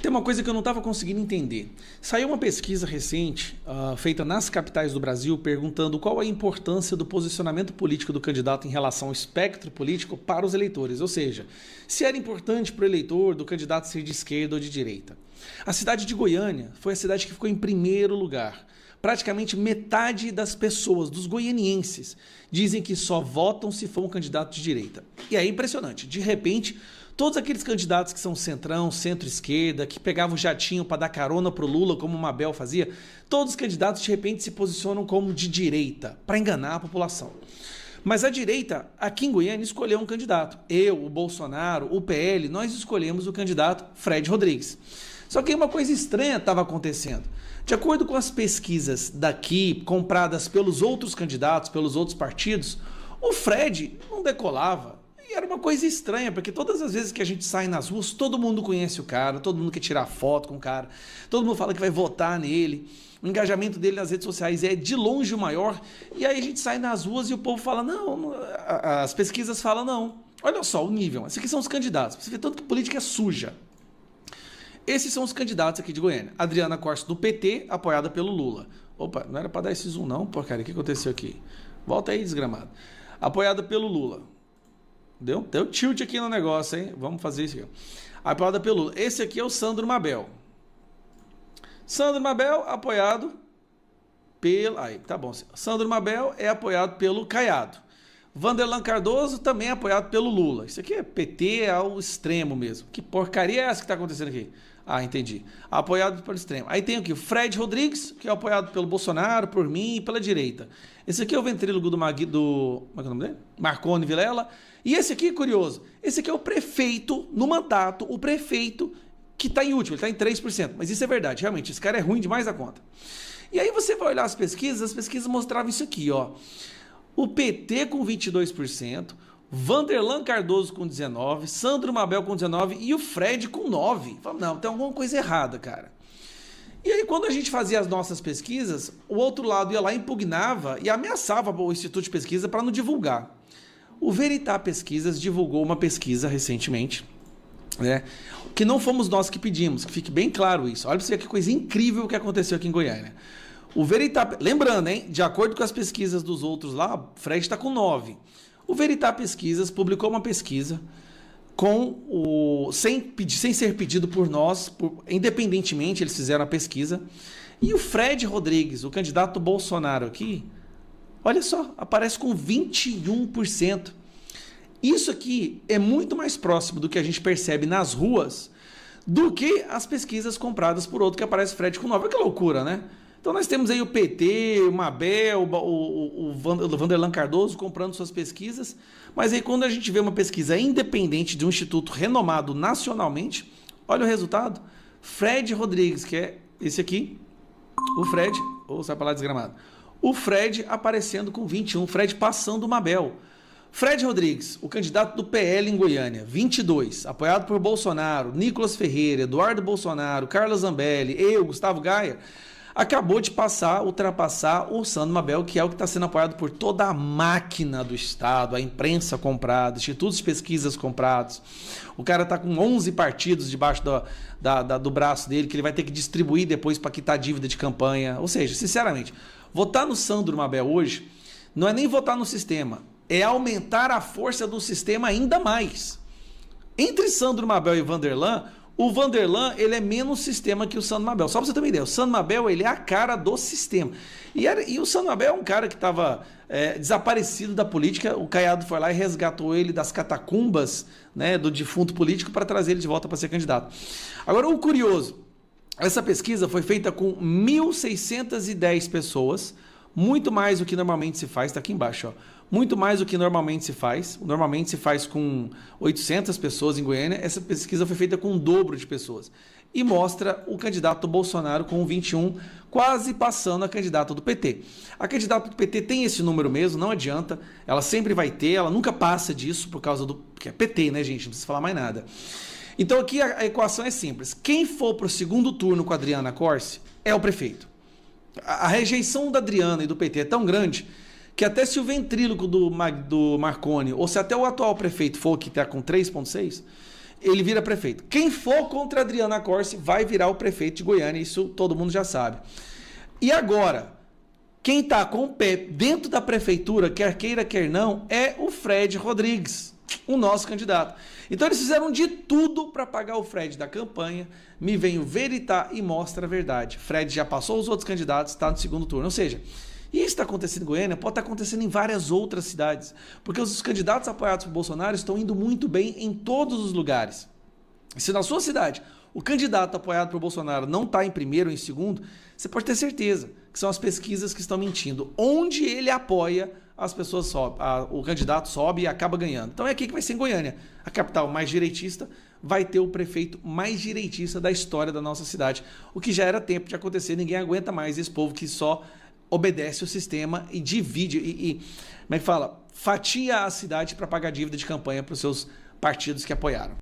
tem uma coisa que eu não estava conseguindo entender. Saiu uma pesquisa recente, feita nas capitais do Brasil, perguntando qual a importância do posicionamento político do candidato em relação ao espectro político para os eleitores. Ou seja, se era importante para o eleitor do candidato ser de esquerda ou de direita. A cidade de Goiânia foi a cidade que ficou em primeiro lugar. Praticamente metade das pessoas, dos goianienses, dizem que só votam se for um candidato de direita. E é impressionante. De repente, todos aqueles candidatos que são centrão, centro-esquerda, que pegavam o jatinho para dar carona pro Lula, como o Mabel fazia, todos os candidatos de repente se posicionam como de direita, para enganar a população. Mas a direita, aqui em Goiânia, escolheu um candidato. Eu, o Bolsonaro, o PL, nós escolhemos o candidato Fred Rodrigues. Só que uma coisa estranha estava acontecendo. De acordo com as pesquisas daqui, compradas pelos outros candidatos, pelos outros partidos, o Fred não decolava. E era uma coisa estranha, porque todas as vezes que a gente sai nas ruas, todo mundo conhece o cara, todo mundo quer tirar foto com o cara, todo mundo fala que vai votar nele, o engajamento dele nas redes sociais é de longe o maior, e aí a gente sai nas ruas e o povo fala, não, as pesquisas falam não. Olha só o nível, esses aqui são os candidatos, você vê tanto que política é suja. Esses são os candidatos aqui de Goiânia. Adriana Corsa do PT, apoiada pelo Lula. Opa, não era para dar esse zoom não, porcaria, o que aconteceu aqui? Volta aí, desgramado. Apoiada pelo Lula. Deu tilt aqui no negócio, hein? Vamos fazer isso aqui. Apoiada pelo Lula. Esse aqui é o Sandro Mabel. Sandro Mabel, apoiado pelo... Aí, tá bom. Sandro Mabel é apoiado pelo Caiado. Vanderlan Cardoso também é apoiado pelo Lula. Isso aqui é PT ao extremo mesmo. Que porcaria é essa que está acontecendo aqui? Ah, entendi. Apoiado pelo extremo. Aí tem aqui o Fred Rodrigues, que é apoiado pelo Bolsonaro, por mim e pela direita. Esse aqui é o ventrílogo como é que é o nome dele? Marconi Vilela. E esse aqui, curioso, esse aqui é o prefeito, no mandato, o prefeito que está em último, ele está em 3%. Mas isso é verdade, realmente, esse cara é ruim demais da conta. E aí você vai olhar as pesquisas mostravam isso aqui, ó. O PT com 22%, Vanderlan Cardoso com 19%, Sandro Mabel com 19% e o Fred com 9%. Fala, não, tem alguma coisa errada, cara. E aí quando a gente fazia as nossas pesquisas, o outro lado ia lá, impugnava e ameaçava o Instituto de Pesquisa para não divulgar. O Veritá Pesquisas divulgou uma pesquisa recentemente, né, que não fomos nós que pedimos, que fique bem claro isso. Olha para você ver que coisa incrível que aconteceu aqui em Goiânia. O Veritá, lembrando, hein, de acordo com as pesquisas dos outros lá, o Fred está com 9. O Veritá Pesquisas publicou uma pesquisa sem ser pedido por nós, independentemente, eles fizeram a pesquisa. E o Fred Rodrigues, o candidato do Bolsonaro aqui, olha só, aparece com 21%. Isso aqui é muito mais próximo do que a gente percebe nas ruas do que as pesquisas compradas por outro que aparece Fred com 9%. Olha que loucura, né? Então nós temos aí o PT, o Mabel, o Vanderlan Cardoso comprando suas pesquisas, mas aí quando a gente vê uma pesquisa independente de um instituto renomado nacionalmente, olha o resultado, Fred Rodrigues, que é esse aqui, o Fred, ou sai para lá desgramado, o Fred aparecendo com 21, Fred passando o Mabel. Fred Rodrigues, o candidato do PL em Goiânia, 22, apoiado por Bolsonaro, Nicolas Ferreira, Eduardo Bolsonaro, Carla Zambelli, eu, Gustavo Gaia, acabou de ultrapassar o Sandro Mabel, que é o que está sendo apoiado por toda a máquina do Estado, a imprensa comprada, institutos de pesquisas comprados. O cara está com 11 partidos debaixo do braço dele, que ele vai ter que distribuir depois para quitar a dívida de campanha. Ou seja, sinceramente, votar no Sandro Mabel hoje não é nem votar no sistema, é aumentar a força do sistema ainda mais. Entre Sandro Mabel e Vanderlan, o Vanderlan, ele é menos sistema que o Sandro Mabel. Só para você ter uma ideia, o Sandro Mabel, ele é a cara do sistema. E o Sandro Mabel é um cara que estava desaparecido da política. O Caiado foi lá e resgatou ele das catacumbas, né, do defunto político para trazer ele de volta para ser candidato. Agora, o curioso, essa pesquisa foi feita com 1.610 pessoas, muito mais do que normalmente se faz, está aqui embaixo, ó. Muito mais do que normalmente se faz. Normalmente se faz com 800 pessoas em Goiânia. Essa pesquisa foi feita com o dobro de pessoas. E mostra o candidato Bolsonaro com 21, quase passando a candidata do PT. A candidata do PT tem esse número mesmo, não adianta. Ela sempre vai ter, ela nunca passa disso por causa do... Porque é PT, né, gente? Não precisa falar mais nada. Então aqui a equação é simples. Quem for para o segundo turno com a Adriana Corsi é o prefeito. A rejeição da Adriana e do PT é tão grande que até se o ventríloco do Marconi, ou se até o atual prefeito for que está com 3,6, ele vira prefeito. Quem for contra Adriana Corsi vai virar o prefeito de Goiânia, isso todo mundo já sabe. E agora, quem está com o pé dentro da prefeitura, quer queira, quer não, é o Fred Rodrigues, o nosso candidato. Então eles fizeram de tudo para pagar o Fred da campanha. Me vem o Veritá e mostra a verdade. Fred já passou os outros candidatos, está no segundo turno. Ou seja, isso está acontecendo em Goiânia, pode estar acontecendo em várias outras cidades. Porque os candidatos apoiados por Bolsonaro estão indo muito bem em todos os lugares. E se na sua cidade o candidato apoiado por Bolsonaro não está em primeiro ou em segundo, você pode ter certeza que são as pesquisas que estão mentindo. Onde ele apoia, as pessoas sobem, o candidato sobe e acaba ganhando. Então é aqui que vai ser em Goiânia. A capital mais direitista vai ter o prefeito mais direitista da história da nossa cidade. O que já era tempo de acontecer, ninguém aguenta mais esse povo que só obedece o sistema e divide como é que fala? Fatia a cidade para pagar dívida de campanha para os seus partidos que apoiaram.